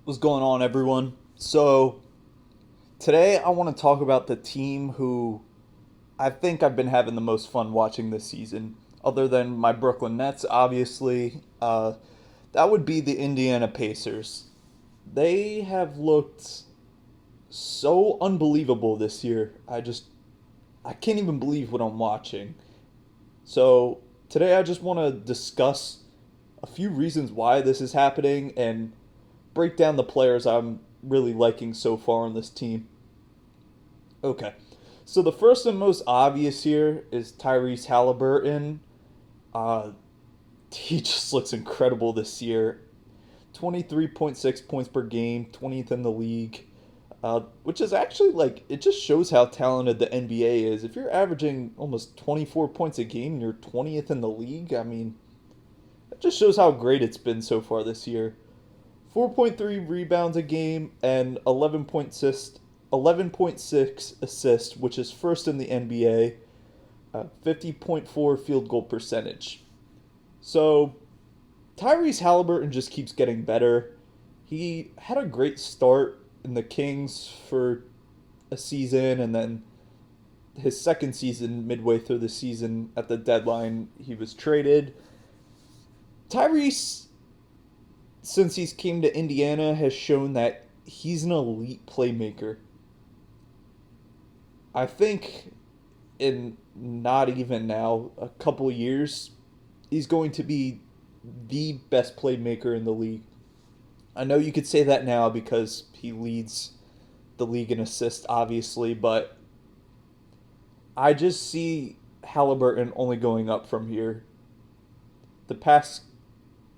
What's going on, everyone? Today I want to talk about the team who I think I've been having the most fun watching this season, other than my Brooklyn Nets, obviously. That would be the Indiana Pacers. They have looked so unbelievable this year. I can't even believe what I'm watching. So, today I just want to discuss a few reasons why this is happening and break down the players I'm really liking so far on this team. Okay. So the first and most obvious here is Tyrese Halliburton. Uh, he just looks incredible this year. 23.6 points per game, 20th in the league. Which is actually like, it just shows how talented the NBA is. If you're averaging almost 24 points a game and you're 20th in the league, I mean, that just shows how great it's been so far this year. 4.3 rebounds a game and 11.6 assists, which is first in the NBA. 50.4 field goal percentage. So Tyrese Halliburton just keeps getting better. He had a great start in the Kings for a season, and then his second season, midway through the season at the deadline, he was traded. Tyrese, since he's came to Indiana, has shown that he's an elite playmaker. I think in not even now a couple years, he's going to be the best playmaker in the league. I know you could say that now because he leads the league in assists, obviously, but I just see Halliburton only going up from here. The past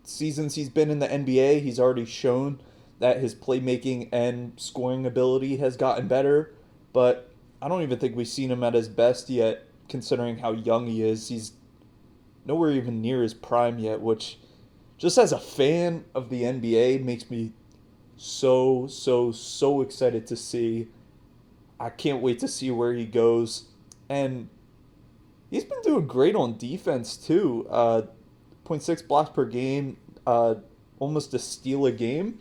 seasons he's been in the NBA, he's already shown that his playmaking and scoring ability has gotten better, but I don't even think we've seen him at his best yet, considering how young he is. He's nowhere even near his prime yet, which just as a fan of the NBA makes me so excited to see. I can't wait to see where he goes. And he's been doing great on defense too. Zero point 0.6 blocks per game, almost a steal a game.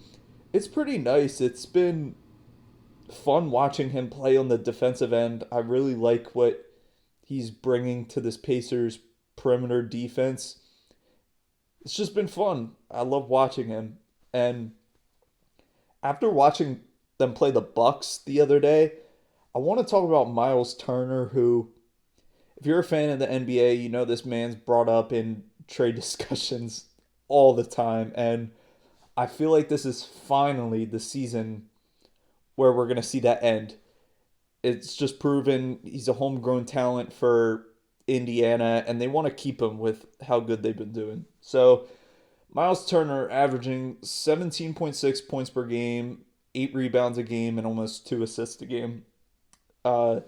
It's pretty nice. It's been fun watching him play on the defensive end. I really like what he's bringing to this Pacers perimeter defense. It's just been fun. I love watching him. And after watching them play the Bucks the other day, I want to talk about Miles Turner, who, if you're a fan of the NBA, you know this man's brought up in trade discussions all the time. And I feel like this is finally the season where we're going to see that end. It's just proven he's a homegrown talent for Indiana, and they want to keep him with how good they've been doing. So, Miles Turner averaging 17.6 points per game, 8 rebounds a game, and almost 2 assists a game. Uh,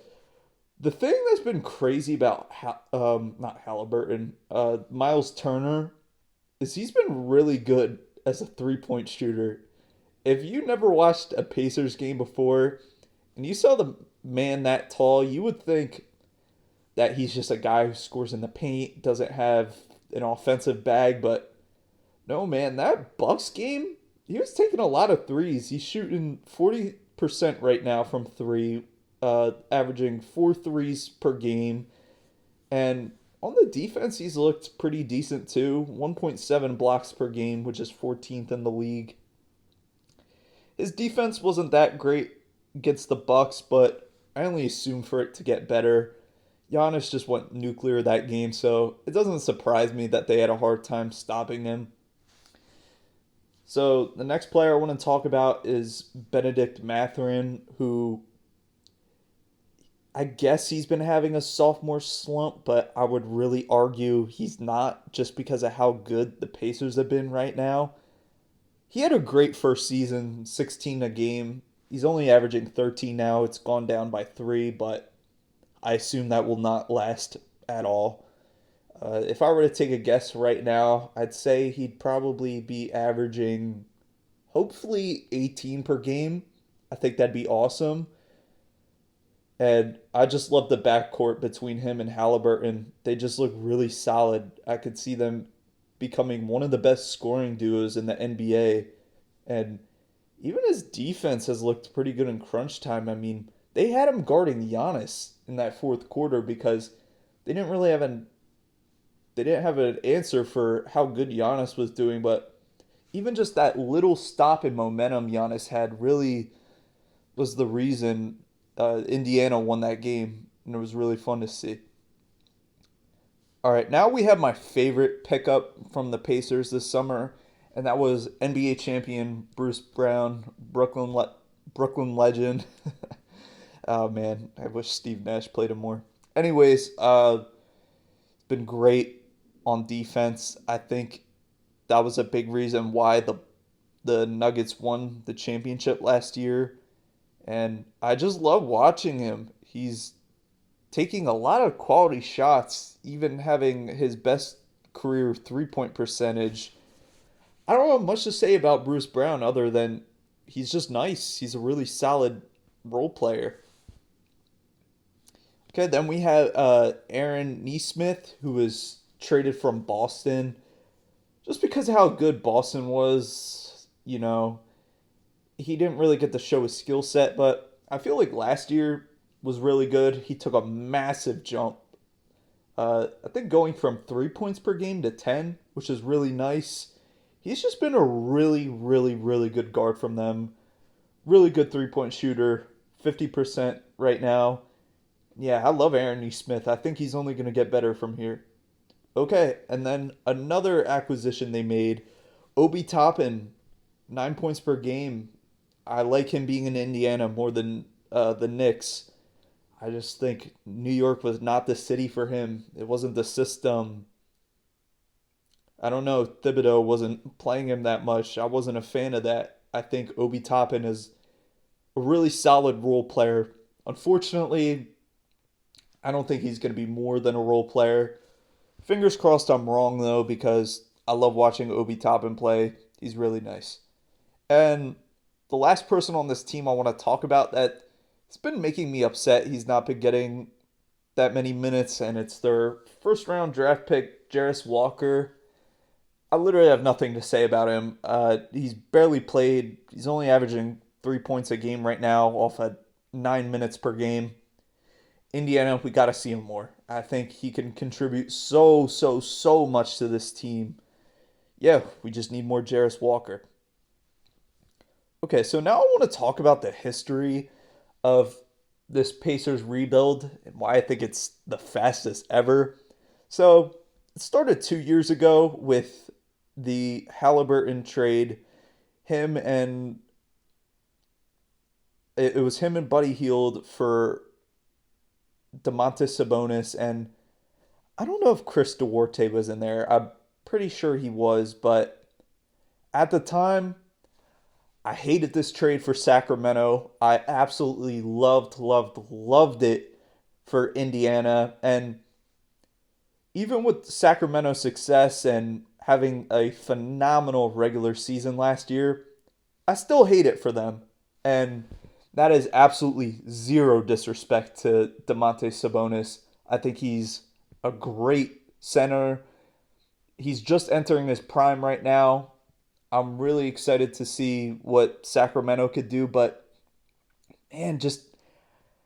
the thing that's been crazy about not Halliburton, Miles Turner, is he's been really good as a 3 point shooter. If you never watched a Pacers game before and you saw the man that tall, you would think that he's just a guy who scores in the paint, doesn't have an offensive bag, but no, man, that Bucks game, he was taking a lot of threes. He's shooting 40% right now from three, averaging four threes per game. And on the defense, he's looked pretty decent too. 1.7 blocks per game, which is 14th in the league. His defense wasn't that great against the Bucks, but I only assume for it to get better. Giannis just went nuclear that game, so it doesn't surprise me that they had a hard time stopping him. So the next player I want to talk about is Benedict Mathurin, who I guess he's been having a sophomore slump, but I would really argue he's not just because of how good the Pacers have been right now. He had a great first season, 16 a game. He's only averaging 13 now. It's gone down by 3, but I assume that will not last at all. If I were to take a guess right now, I'd say he'd probably be averaging hopefully 18 per game. I think that'd be awesome. And I just love the backcourt between him and Halliburton. They just look really solid. I could see them becoming one of the best scoring duos in the NBA. And even his defense has looked pretty good in crunch time. I mean, they had him guarding Giannis in that fourth quarter because they didn't really have an they didn't have an answer for how good Giannis was doing, but even just that little stop in momentum Giannis had really was the reason Indiana won that game, and it was really fun to see. All right, now we have my favorite pickup from the Pacers this summer, and that was NBA champion Bruce Brown, Brooklyn legend. Oh man, I wish Steve Nash played him more. Anyways, it's been great on defense. I think that was a big reason why the Nuggets won the championship last year, and I just love watching him. He's taking a lot of quality shots, even having his best career 3-point percentage. I don't have much to say about Bruce Brown other than he's just nice. He's a really solid role player. Okay, then we have Aaron Neesmith, who was traded from Boston. Just because of how good Boston was, he didn't really get to show his skill set, but I feel like last year was really good. He took a massive jump. I think going from 3 points per game to 10, which is really nice. He's just been a really, really, really good guard from them. Really good 3-point shooter, 50% right now. Yeah, I love Aaron E. Smith. I think he's only going to get better from here. Okay, and then another acquisition they made, Obi Toppin, 9 points per game. I like him being in Indiana more than the Knicks. I just think New York was not the city for him. It wasn't the system. I don't know. Thibodeau wasn't playing him that much. I wasn't a fan of that. I think Obi Toppin is a really solid role player. Unfortunately, I don't think he's going to be more than a role player. Fingers crossed I'm wrong, though, because I love watching Obi Toppin play. He's really nice. And the last person on this team I want to talk about that has been making me upset he's not been getting that many minutes, and it's their first round draft pick, Jarris Walker. I literally have nothing to say about him. He's barely played. He's only averaging 3 points a game right now off at 9 minutes per game. Indiana, we got to see him more. I think he can contribute so, so, so much to this team. Yeah, we just need more Jarris Walker. Okay, so now I want to talk about the history of this Pacers rebuild and why I think it's the fastest ever. So it started 2 years ago with the Halliburton trade. Him and it was him and Buddy Hield for Domantas Sabonis, and I don't know if Chris Duarte was in there. I'm pretty sure he was, but at the time, I hated this trade for Sacramento. I absolutely loved, loved, loved it for Indiana. And even with Sacramento's success and having a phenomenal regular season last year, I still hate it for them. And that is absolutely zero disrespect to Domantas Sabonis. I think he's a great center. He's just entering his prime right now. I'm really excited to see what Sacramento could do, but man, just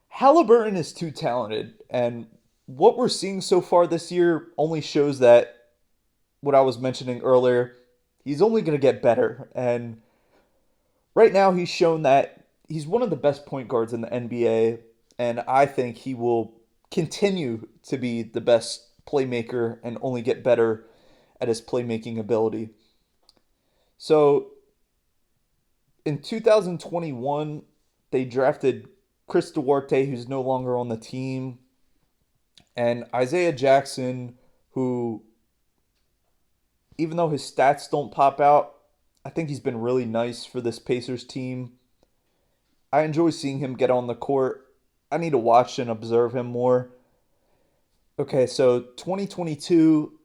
Halliburton is too talented. And what we're seeing so far this year only shows that what I was mentioning earlier, he's only going to get better. And right now, he's shown that he's one of the best point guards in the NBA. And I think he will continue to be the best playmaker and only get better at his playmaking ability. So in 2021, they drafted Chris Duarte, who's no longer on the team, and Isaiah Jackson, who, even though his stats don't pop out, I think he's been really nice for this Pacers team. I enjoy seeing him get on the court. I need to watch and observe him more. Okay, so 2022,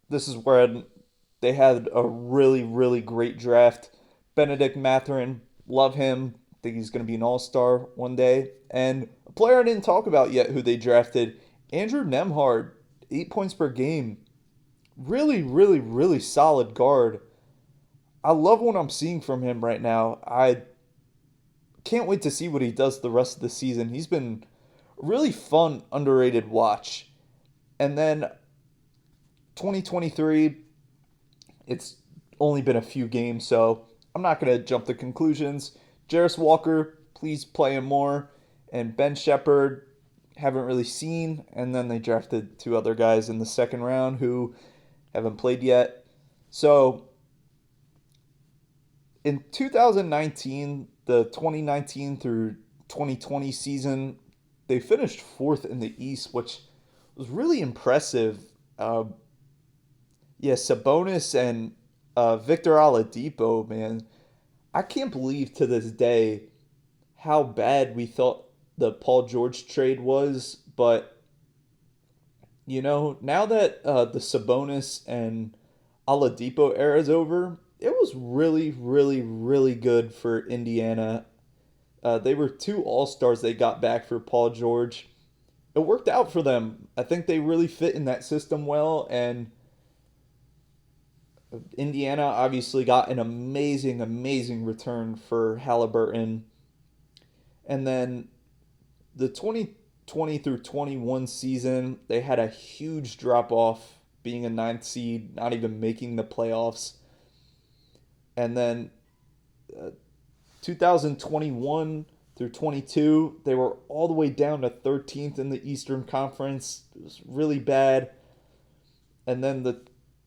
this is where they had a really, really great draft. Benedict Mathurin, love him. Think he's going to be an all-star one day. And a player I didn't talk about yet who they drafted, Andrew Nemhard, 8 points per game. Really, really, really solid guard. I love what I'm seeing from him right now. I can't wait to see what he does the rest of the season. He's been a really fun, underrated watch. And then 2023, it's only been a few games, so I'm not going to jump to conclusions. Jarris Walker, please play him more. And Ben Shepherd, haven't really seen. And then they drafted two other guys in the second round who haven't played yet. So in 2019, the 2019 through 2020 season, they finished fourth in the East, which was really impressive. Uh, yeah, Sabonis and Victor Oladipo, man, I can't believe to this day how bad we thought the Paul George trade was. But now that the Sabonis and Oladipo era is over, it was really, really, really good for Indiana. They were two All Stars they got back for Paul George. It worked out for them. I think they really fit in that system well, and Indiana obviously got an amazing, amazing return for Halliburton. And then the 2020 through 21 season, they had a huge drop off, being a ninth seed, not even making the playoffs. And then 2021 through 22, they were all the way down to 13th in the Eastern Conference. It was really bad. And then the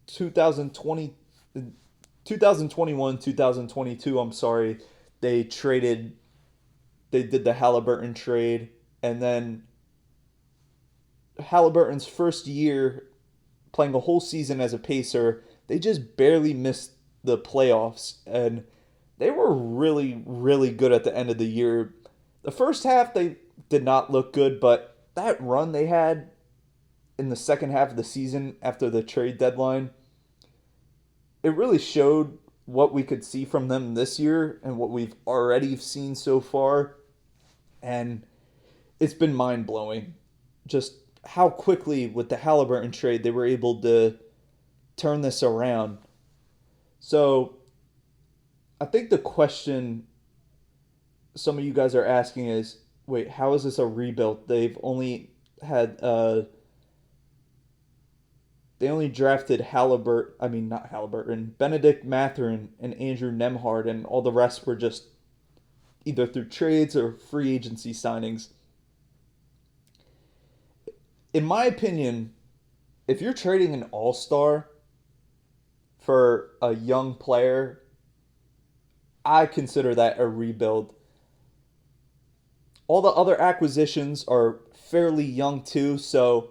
2020, 2021, 2022, I'm sorry, they traded, they did the Halliburton trade. And then Halliburton's first year playing a whole season as a Pacer, they just barely missed the playoffs. And they were really, really good at the end of the year. The first half, they did not look good, but that run they had in the second half of the season after the trade deadline, it really showed what we could see from them this year and what we've already seen so far. And it's been mind blowing. Just how quickly, with the Halliburton trade, they were able to turn this around. So I think the question some of you guys are asking is, wait, how is this a rebuild? Had they only drafted not Halliburton, Benedict Mathurin and Andrew Nemhard, and all the rest were just either through trades or free agency signings. In my opinion, if you're trading an all-star for a young player, I consider that a rebuild. All the other acquisitions are fairly young too, so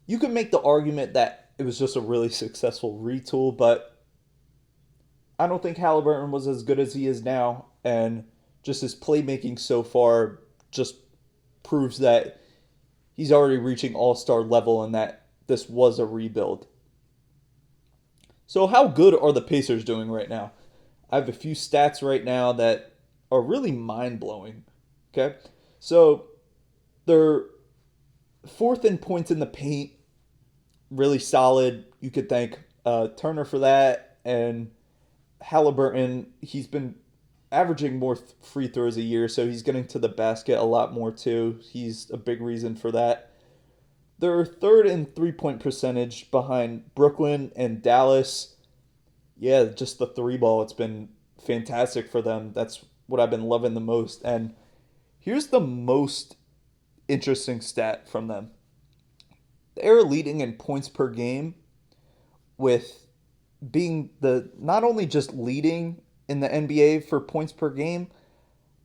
you can make the argument that it was just a really successful retool, but I don't think Halliburton was as good as he is now, and just his playmaking so far just proves that he's already reaching all-star level and that this was a rebuild. So how good are the Pacers doing right now? I have a few stats right now that are really mind-blowing. Okay? So they're fourth in points in the paint, really solid. You could thank Turner for that. And Halliburton, he's been averaging more free throws a year, so he's getting to the basket a lot more too. He's a big reason for that. They're third in three-point percentage behind Brooklyn and Dallas. Yeah, just the three ball, it's been fantastic for them. That's what I've been loving the most. And here's the most interesting stat from them. They're leading in points per game, with being the not only just leading in the NBA for points per game,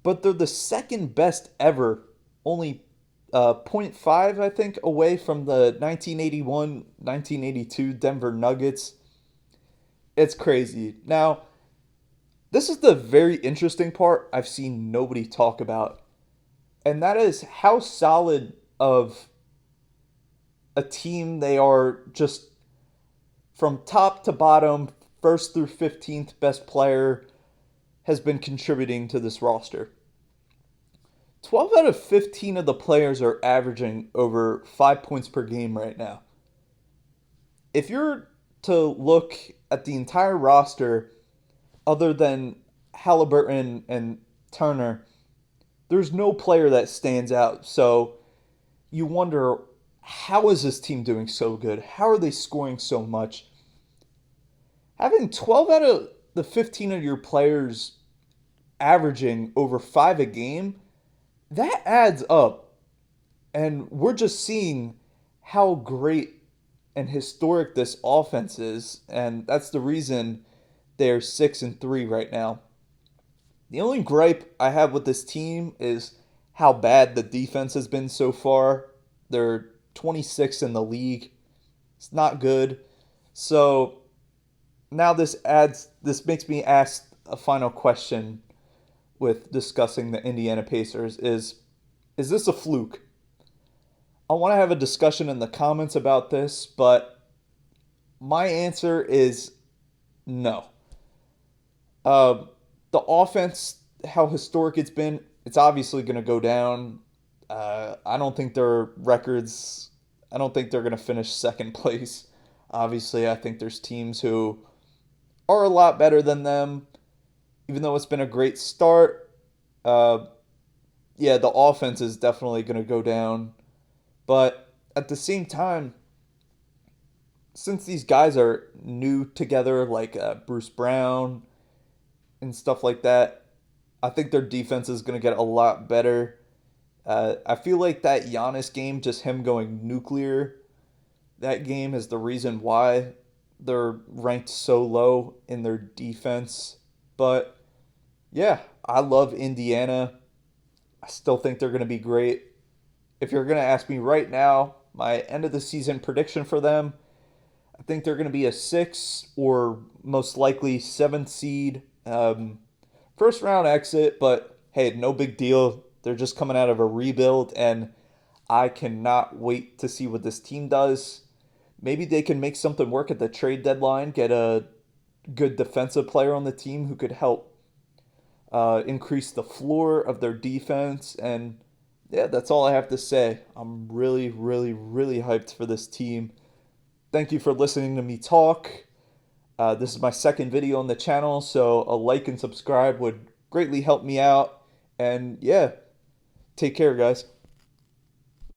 but they're the second best ever, only zero point 0.5, I think, away from the 1981-1982 Denver Nuggets. It's crazy. Now, this is the very interesting part I've seen nobody talk about, and that is how solid of a team they are, just from top to bottom, first through 15th best player has been contributing to this roster. 12 out of 15 of the players are averaging over 5 points per game right now. If you're to look at the entire roster, other than Halliburton and Turner, there's no player that stands out. So you wonder, how is this team doing so good? How are they scoring so much? Having 12 out of the 15 of your players averaging over 5 a game, that adds up. And we're just seeing how great and historic this offense is, and that's the reason they're 6-3 right now. The only gripe I have with this team is how bad the defense has been so far. They're 26th in the league. It's not good. So now this makes me ask a final question with discussing the Indiana Pacers is this a fluke? I want to have a discussion in the comments about this, but my answer is no. Uh, the offense, how historic it's been, it's obviously going to go down. I don't think their records, I don't think they're going to finish second place. Obviously, I think there's teams who are a lot better than them, even though it's been a great start. Uh, yeah, the offense is definitely going to go down. But at the same time, since these guys are new together, like Bruce Brown and stuff like that, I think their defense is going to get a lot better. I feel like that Giannis game, just him going nuclear, that game is the reason why they're ranked so low in their defense. But yeah, I love Indiana. I still think they're going to be great. If you're going to ask me right now, my end of the season prediction for them, I think they're going to be a 6 or most likely 7th seed. First round exit, but hey, no big deal. They're just coming out of a rebuild, and I cannot wait to see what this team does. Maybe they can make something work at the trade deadline, get a good defensive player on the team who could help increase the floor of their defense. And yeah, that's all I have to say. I'm really, really, really hyped for this team. Thank you for listening to me talk. This is my second video on the channel, so a like and subscribe would greatly help me out. And yeah, take care, guys.